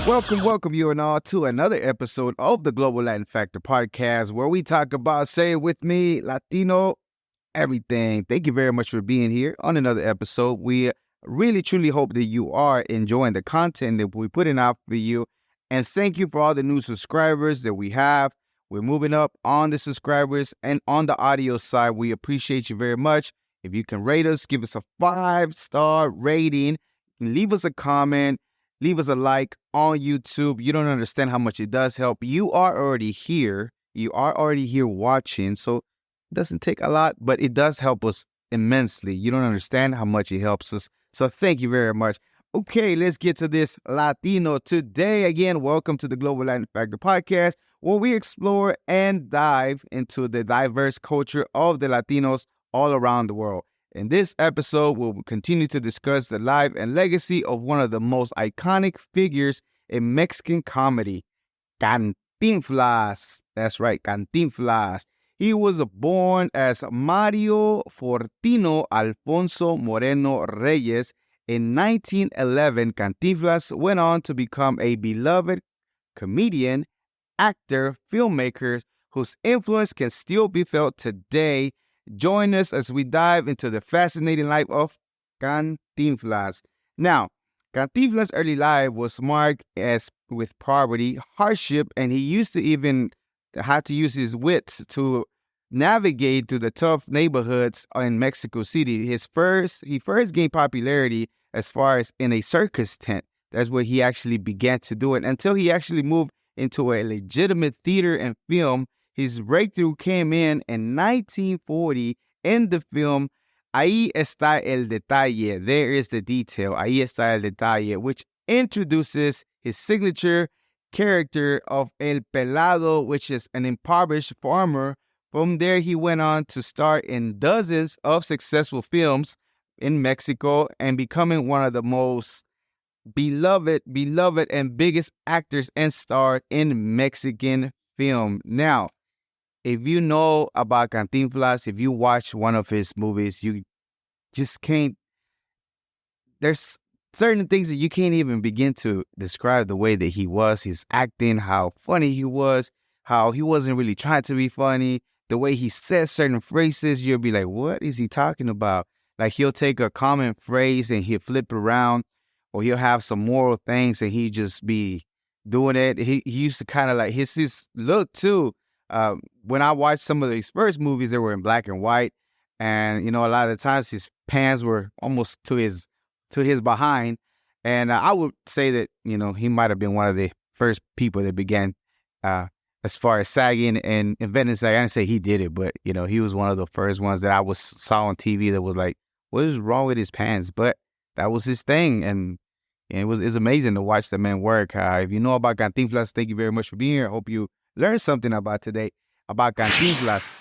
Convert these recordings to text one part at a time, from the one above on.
Welcome you and all to another episode of the Global Latin Factor podcast, where we talk about, say it with me, Latino everything. Thank you very much for being here on another episode. We really, truly hope that you are enjoying the content that we're putting out for you. And thank you for all the new subscribers that we have. We're moving up on the subscribers and on the audio side. We appreciate you very much. If you can rate us, give us a 5-star rating, leave us a comment. Leave us a like on YouTube. You don't understand how much it does help. You are already here. You are already here watching. So it doesn't take a lot, but it does help us immensely. You don't understand how much it helps us. So thank you very much. Okay, let's get to this Latino today. Again, welcome to the Global Latin Factor podcast, where we explore and dive into the diverse culture of the Latinos all around the world. In this episode, we'll continue to discuss the life and legacy of one of the most iconic figures in Mexican comedy, Cantinflas. That's right, Cantinflas. He was born as Mario Fortino Alfonso Moreno Reyes in 1911. Cantinflas went on to become a beloved comedian, actor, filmmaker whose influence can still be felt today. Join us as we dive into the fascinating life of Cantinflas. Now, Cantinflas' early life was marked with poverty, hardship, and he used to even have to use his wits to navigate through the tough neighborhoods in Mexico City. He first gained popularity as far as in a circus tent. That's where he actually began to do it until he actually moved into a legitimate theater and film. His breakthrough came in 1940 in the film Ahi Esta el Detalle. There is the detail, Ahi Esta el Detalle, which introduces his signature character of El Pelado, which is an impoverished farmer. From there, he went on to star in dozens of successful films in Mexico and becoming one of the most beloved and biggest actors and stars in Mexican film. Now, if you know about Cantinflas, if you watch one of his movies, you just can't, there's certain things that you can't even begin to describe the way that he was, his acting, how funny he was, how he wasn't really trying to be funny, the way he says certain phrases, you'll be like, what is he talking about? Like he'll take a common phrase and he'll flip it around, or he'll have some moral things and he just be doing it. He used to kind of like his look too. When I watched some of his first movies, they were in black and white, and a lot of the times his pants were almost to his behind, and I would say that he might have been one of the first people that began as far as sagging and inventing sagging. I didn't say he did it, but he was one of the first ones that I saw on TV that was like, what is wrong with his pants? But that was his thing, and it's amazing to watch the man work. If you know about Cantinflas, thank you very much for being here. I hope you learn something about today about Cantinflas.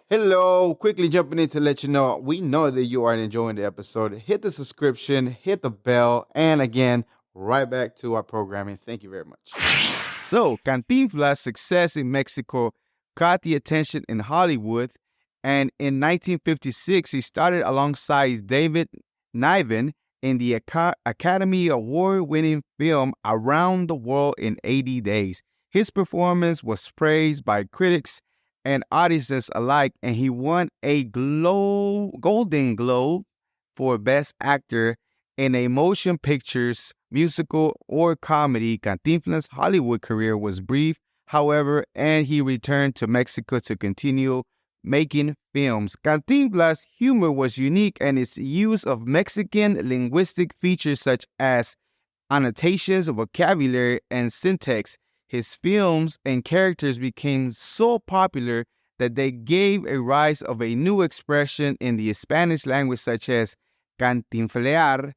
Hello, quickly jumping in to let you know, we know that you are enjoying the episode. Hit the subscription, hit the bell, and again, right back to our programming. Thank you very much. So, Cantinflas' success in Mexico caught the attention in Hollywood, and in 1956, he started alongside David Niven in the Academy Award-winning film Around the World in 80 Days. His performance was praised by critics and audiences alike, and he won a Golden Globe for Best Actor in a Motion Pictures, Musical, or Comedy. Cantinflas' Hollywood career was brief, however, and he returned to Mexico to continue making films. Cantinflas' humor was unique, and its use of Mexican linguistic features such as annotations, vocabulary, and syntax. His films and characters became so popular that they gave a rise of a new expression in the Spanish language such as cantinflear,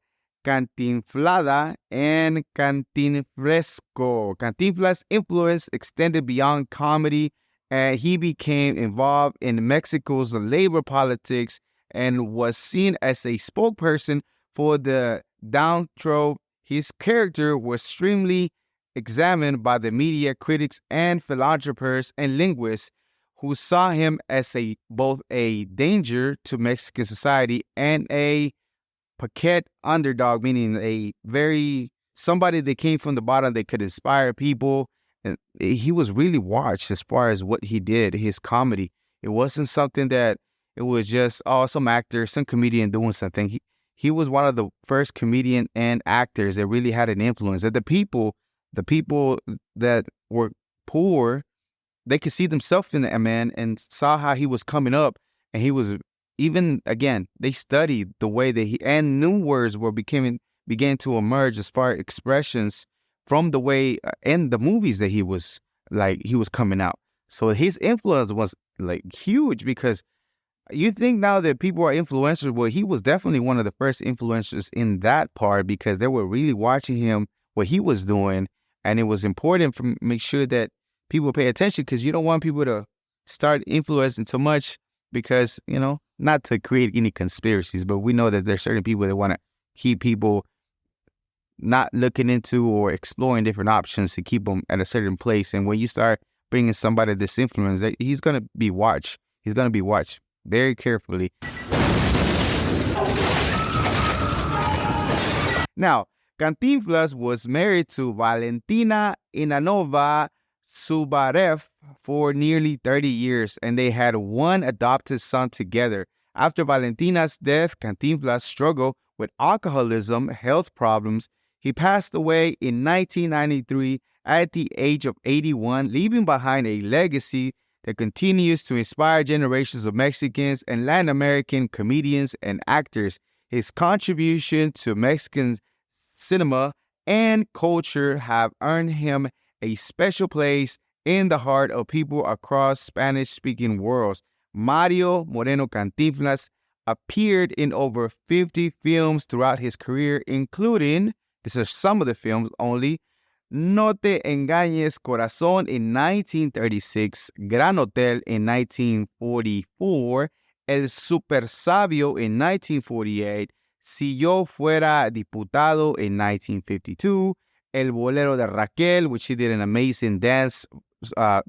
cantinflada, and cantinfresco. Cantinflas' influence extended beyond comedy, and he became involved in Mexico's labor politics and was seen as a spokesperson for the downtrodden. His character was extremely examined by the media, critics, and philanthropists and linguists who saw him as both a danger to Mexican society and a paquete underdog, meaning a very somebody that came from the bottom that could inspire people. And he was really watched as far as what he did, his comedy. It wasn't something that it was just, oh, some actor, some comedian doing something. He was one of the first comedian and actors that really had an influence. That the people that were poor, they could see themselves in that man and saw how he was coming up. And he was, even, again, they studied the way that and new words began to emerge as far as expressions from the way and the movies that he was coming out. So his influence was like huge, because you think now that people are influencers. Well, he was definitely one of the first influencers in that part, because they were really watching him, what he was doing. And it was important for make sure that people pay attention, because you don't want people to start influencing too much, because, not to create any conspiracies, but we know that there's certain people that want to keep people not looking into or exploring different options to keep them at a certain place. And when you start bringing somebody this influence, he's going to be watched. He's going to be watched very carefully. Now, Cantinflas was married to Valentina Inanova Subarev for nearly 30 years, and they had one adopted son together. After Valentina's death, Cantinflas struggled with alcoholism, health problems. He passed away in 1993 at the age of 81, leaving behind a legacy that continues to inspire generations of Mexicans and Latin American comedians and actors. His contribution to Mexican cinema and culture have earned him a special place in the heart of people across Spanish-speaking worlds. Mario Moreno Cantinflas appeared in over 50 films throughout his career, including, these are some of the films only, No Te Engañes Corazón in 1936, Gran Hotel in 1944, El Super Sabio in 1948, Si Yo Fuera Diputado in 1952, El Bolero de Raquel, which he did an amazing dance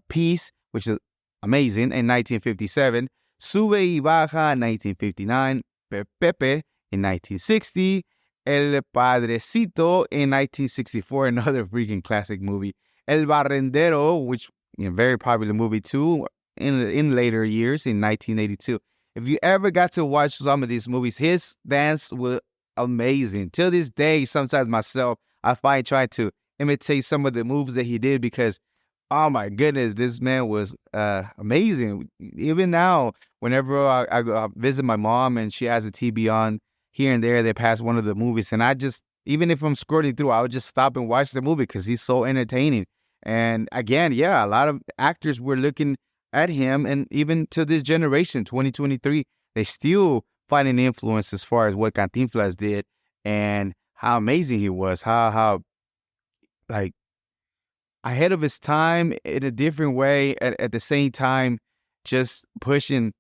piece, which is amazing, in 1957, Sube y Baja in 1959, Pepe in 1960, El Padrecito in 1964, another freaking classic movie, El Barrendero, which very popular movie too, in later years in 1982. If you ever got to watch some of these movies, his dance was amazing. Till this day, sometimes myself, I find trying to imitate some of the moves that he did, because, oh my goodness, this man was amazing. Even now, whenever I visit my mom and she has a TV on here and there, they pass one of the movies, and I just, even if I'm scrolling through, I would just stop and watch the movie because he's so entertaining. And again, yeah, a lot of actors were looking at him, and even to this generation, 2023, they still finding influence as far as what Cantinflas did and how amazing he was, how like ahead of his time in a different way, at the same time just pushing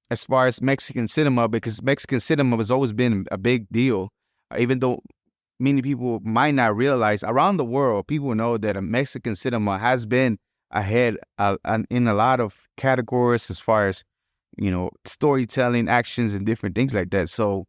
as far as Mexican cinema, because Mexican cinema has always been a big deal, even though many people might not realize. Around the world, people know that a Mexican cinema has been ahead in a lot of categories as far as, storytelling, actions, and different things like that. So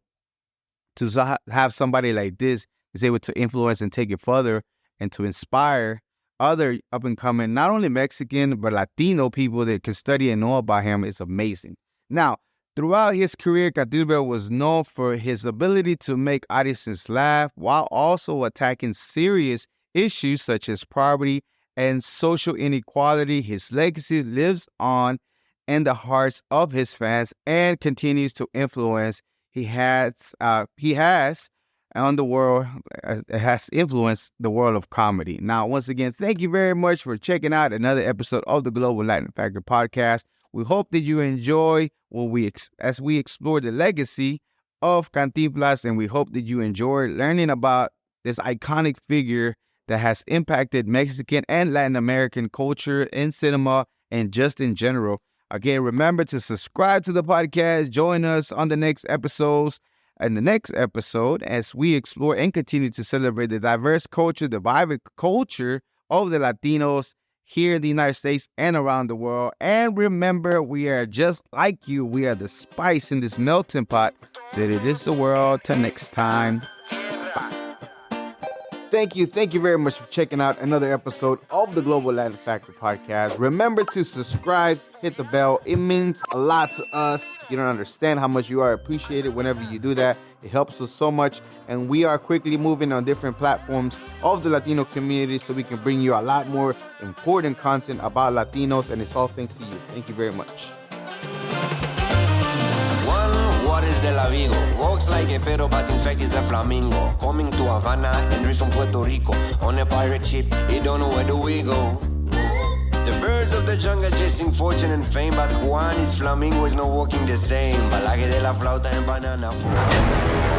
to have somebody like this is able to influence and take it further and to inspire other up-and-coming, not only Mexican, but Latino people that can study and know about him is amazing. Now, throughout his career, Cantinflas was known for his ability to make audiences laugh while also attacking serious issues such as poverty and social inequality. His legacy lives on in the hearts of his fans and continues to influence. He has on the world, has influenced the world of comedy. Now, once again, thank you very much for checking out another episode of the Global Latin Factor podcast. We hope that you enjoy as we explore the legacy of Cantinflas, and we hope that you enjoy learning about this iconic figure that has impacted Mexican and Latin American culture in cinema and just in general. Again, remember to subscribe to the podcast. Join us on the next episodes and the next episode as we explore and continue to celebrate the diverse culture, the vibrant culture of the Latinos here in the United States and around the world. And remember, we are just like you. We are the spice in this melting pot that it is the world. Till next time. Bye. thank you very much for checking out another episode of the Global Latin Factor podcast. Remember to subscribe, hit the bell. It means a lot to us. You don't understand how much you are appreciated whenever you do that. It helps us so much, and we are quickly moving on different platforms of the Latino community so we can bring you a lot more important content about Latinos, and it's all thanks to you. Thank you very much. What is the la Vigo? Walks like a pero but in fact is a flamingo. Coming to Havana and reach from Puerto Rico. On a pirate ship, he don't know where do we go. The birds of the jungle chasing fortune and fame, but Juan is flamingo is not walking the same. Balaje de la flauta and banana.